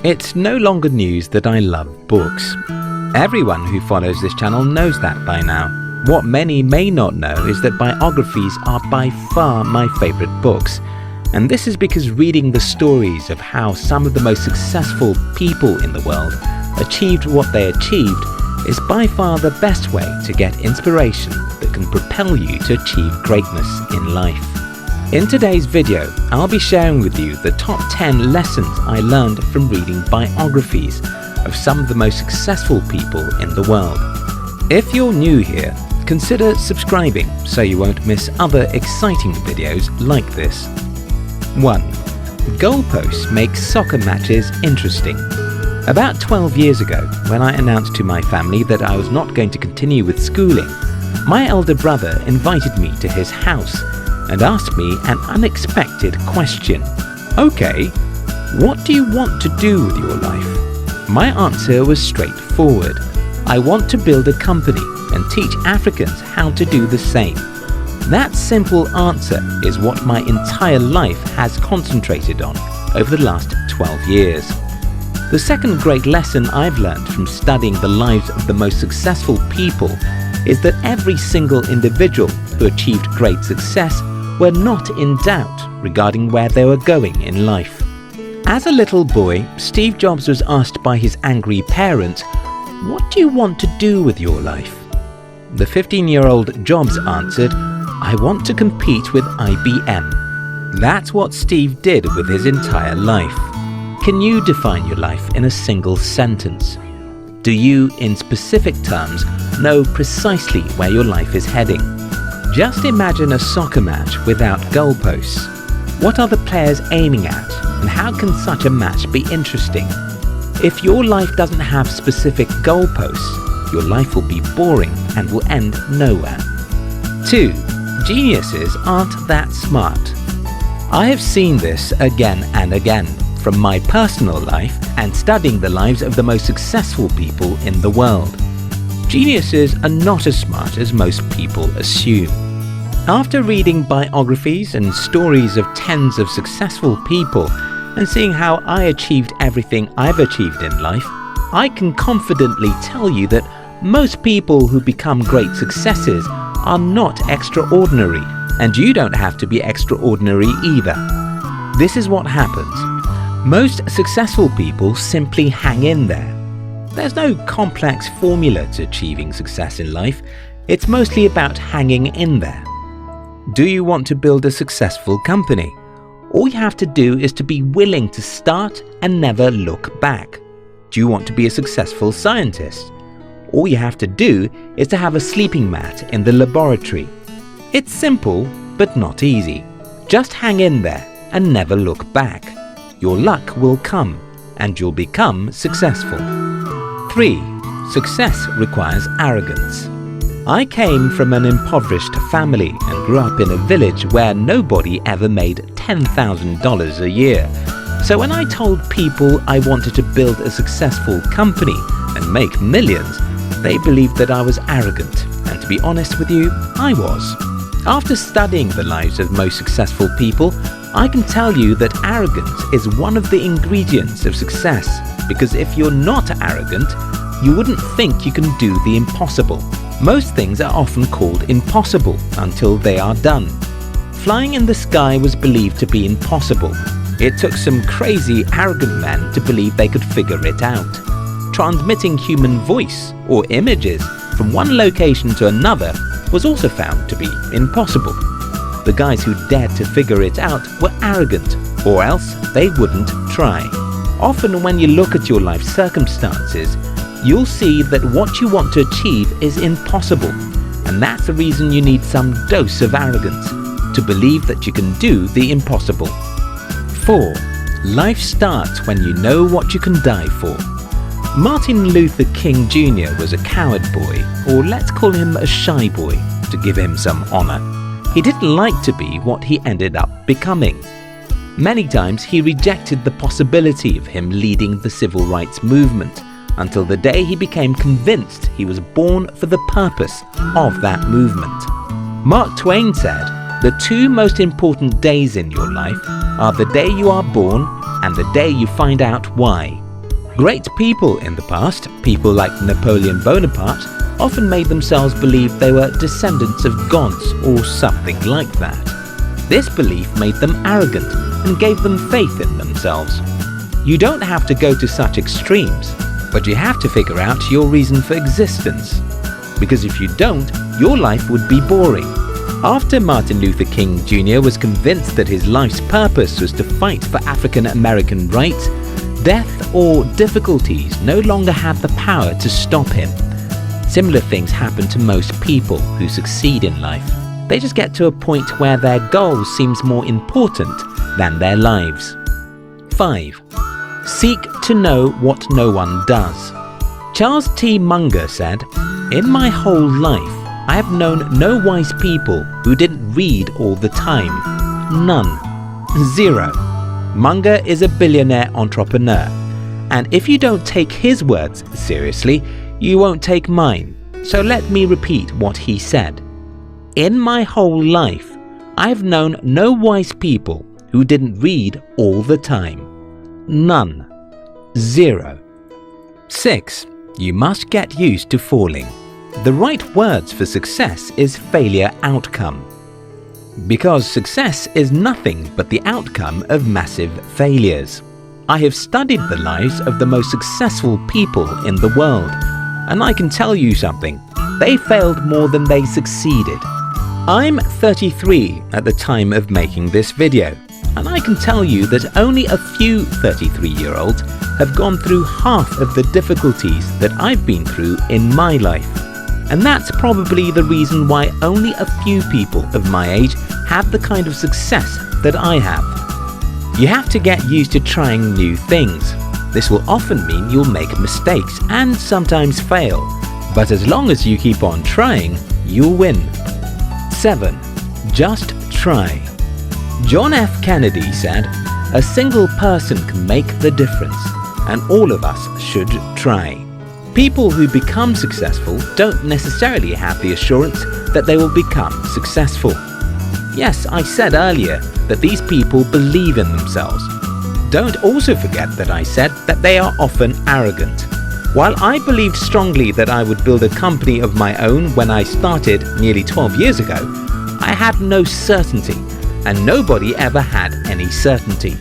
It's no longer news that I love books. Everyone who follows this channel knows that by now. What many may not know is that biographies are by far my favorite books. And this is because reading the stories of how some of the most successful people in the world achieved what they achieved is by far the best way to get inspiration that can propel you to achieve greatness in life. In today's video, I'll be sharing with you the top 10 lessons I learned from reading biographies of some of the most successful people in the world. If you're new here, consider subscribing so you won't miss other exciting videos like this. 1. Goalposts make soccer matches interesting. About 12 years ago, when I announced to my family that I was not going to continue with schooling, my elder brother invited me to his house and asked me an unexpected question. Okay, what do you want to do with your life? My answer was straightforward. I want to build a company and teach Africans how to do the same. That simple answer is what my entire life has concentrated on over the last 12 years. The second great lesson I've learned from studying the lives of the most successful people is that every single individual who achieved great success were not in doubt regarding where they were going in life. As a little boy, Steve Jobs was asked by his angry parents, "What do you want to do with your life?" The 15-year-old Jobs answered, "I want to compete with IBM." That's what Steve did with his entire life. Can you define your life in a single sentence? Do you, in specific terms, know precisely where your life is heading? Just imagine a soccer match without goalposts. What are the players aiming at, and how can such a match be interesting? If your life doesn't have specific goalposts, your life will be boring and will end nowhere. 2. Geniuses aren't that smart. I have seen this again and again from my personal life and studying the lives of the most successful people in the world. Geniuses are not as smart as most people assume. After reading biographies and stories of tens of successful people and seeing how I achieved everything I've achieved in life, I can confidently tell you that most people who become great successes are not extraordinary, and you don't have to be extraordinary either. This is what happens. Most successful people simply hang in there. There's no complex formula to achieving success in life. It's mostly about hanging in there. Do you want to build a successful company? All you have to do is to be willing to start and never look back. Do you want to be a successful scientist? All you have to do is to have a sleeping mat in the laboratory. It's simple, but not easy. Just hang in there and never look back. Your luck will come, and you'll become successful. 3. Success requires arrogance. I came from an impoverished family and grew up in a village where nobody ever made $10,000 a year. So when I told people I wanted to build a successful company and make millions, they believed that I was arrogant, and to be honest with you, I was. After studying the lives of most successful people, I can tell you that arrogance is one of the ingredients of success, because if you're not arrogant, you wouldn't think you can do the impossible. Most things are often called impossible until they are done. Flying in the sky was believed to be impossible. It took some crazy, arrogant men to believe they could figure it out. Transmitting human voice or images from one location to another was also found to be impossible. The guys who dared to figure it out were arrogant, or else they wouldn't try. Often when you look at your life circumstances, you'll see that what you want to achieve is impossible, and that's the reason you need some dose of arrogance, to believe that you can do the impossible. 4. Life starts when you know what you can die for. Martin Luther King Jr. was a coward boy, or let's call him a shy boy, to give him some honor. He didn't like to be what he ended up becoming. Many times he rejected the possibility of him leading the civil rights movement, until the day he became convinced he was born for the purpose of that movement. Mark Twain said, "The two most important days in your life are the day you are born and the day you find out why." Great people in the past, people like Napoleon Bonaparte, often made themselves believe they were descendants of gods or something like that. This belief made them arrogant and gave them faith in themselves. You don't have to go to such extremes, but you have to figure out your reason for existence. Because if you don't, your life would be boring. After Martin Luther King Jr. was convinced that his life's purpose was to fight for African American rights, death or difficulties no longer had the power to stop him. Similar things happen to most people who succeed in life. They just get to a point where their goal seems more important than their lives. 5. Seek to know what no one does. Charles T. Munger said, "In my whole life, I have known no wise people who didn't read all the time. None. Zero." Munger is a billionaire entrepreneur, and if you don't take his words seriously, you won't take mine. So let me repeat what he said. "In my whole life, I've known no wise people who didn't read all the time. None. Zero." 6. You must get used to falling. The right words for success is failure outcome. Because success is nothing but the outcome of massive failures. I have studied the lives of the most successful people in the world, and I can tell you something. They failed more than they succeeded. I'm 33 at the time of making this video, and I can tell you that only a few 33-year-olds have gone through half of the difficulties that I've been through in my life. And that's probably the reason why only a few people of my age have the kind of success that I have. You have to get used to trying new things. This will often mean you'll make mistakes and sometimes fail, but as long as you keep on trying, you'll win. 7. Just try. John F. Kennedy said, "A single person can make the difference, and all of us should try." People who become successful don't necessarily have the assurance that they will become successful. Yes, I said earlier that these people believe in themselves. Don't also forget that I said that they are often arrogant. While I believed strongly that I would build a company of my own when I started nearly 12 years ago, I had no certainty, and nobody ever had any certainty.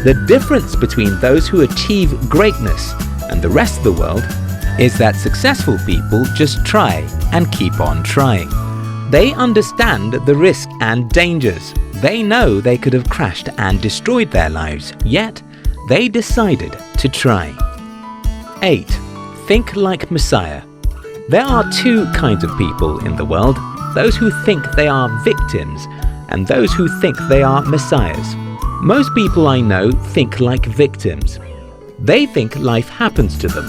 The difference between those who achieve greatness and the rest of the world is that successful people just try and keep on trying. They understand the risk and dangers. They know they could have crashed and destroyed their lives, yet they decided to try. 8. Think like Messiah. There are two kinds of people in the world, those who think they are victims and those who think they are messiahs. Most people I know think like victims. They think life happens to them.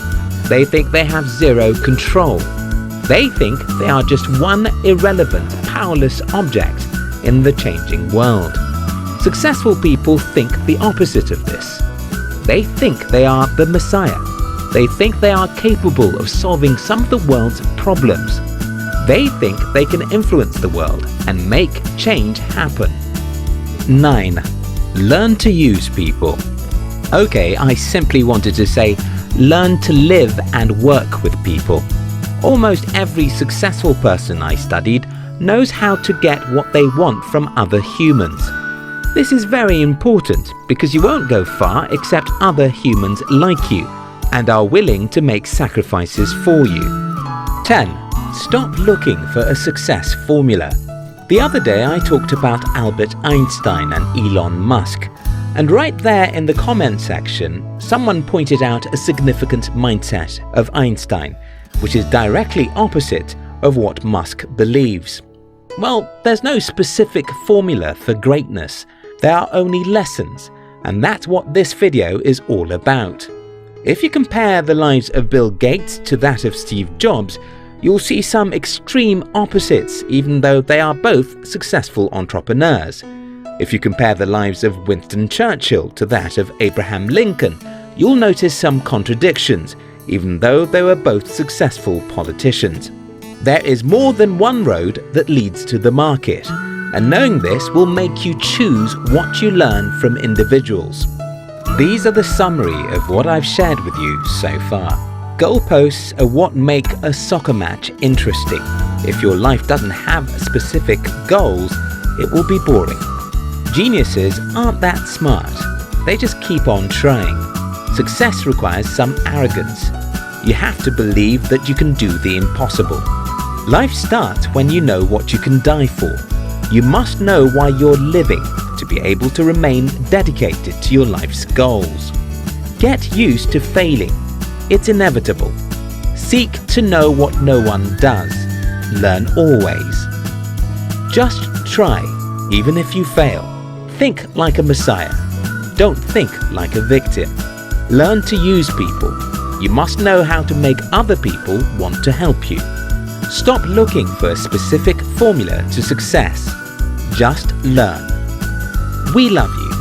They think they have zero control. They think they are just one irrelevant, powerless object in the changing world. Successful people think the opposite of this. They think they are the Messiah. They think they are capable of solving some of the world's problems. They think they can influence the world and make change happen. 9. Learn to use people. Okay, I simply wanted to say, learn to live and work with people. Almost every successful person I studied knows how to get what they want from other humans. This is very important because you won't go far except other humans like you and are willing to make sacrifices for you. 10. Stop looking for a success formula. The other day I talked about Albert Einstein and Elon Musk, and right there in the comment section, someone pointed out a significant mindset of Einstein, which is directly opposite of what Musk believes. Well, there's no specific formula for greatness. There are only lessons, and that's what this video is all about. If you compare the lives of Bill Gates to that of Steve Jobs, you'll see some extreme opposites, even though they are both successful entrepreneurs. If you compare the lives of Winston Churchill to that of Abraham Lincoln, you'll notice some contradictions, even though they were both successful politicians. There is more than one road that leads to the market, and knowing this will make you choose what you learn from individuals. These are the summary of what I've shared with you so far. Goalposts are what make a soccer match interesting. If your life doesn't have specific goals, it will be boring. Geniuses aren't that smart. They just keep on trying. Success requires some arrogance. You have to believe that you can do the impossible. Life starts when you know what you can die for. You must know why you're living to be able to remain dedicated to your life's goals. Get used to failing. It's inevitable. Seek to know what no one does. Learn always. Just try, even if you fail. Think like a messiah. Don't think like a victim. Learn to use people. You must know how to make other people want to help you. Stop looking for a specific formula to success. Just learn. We love you.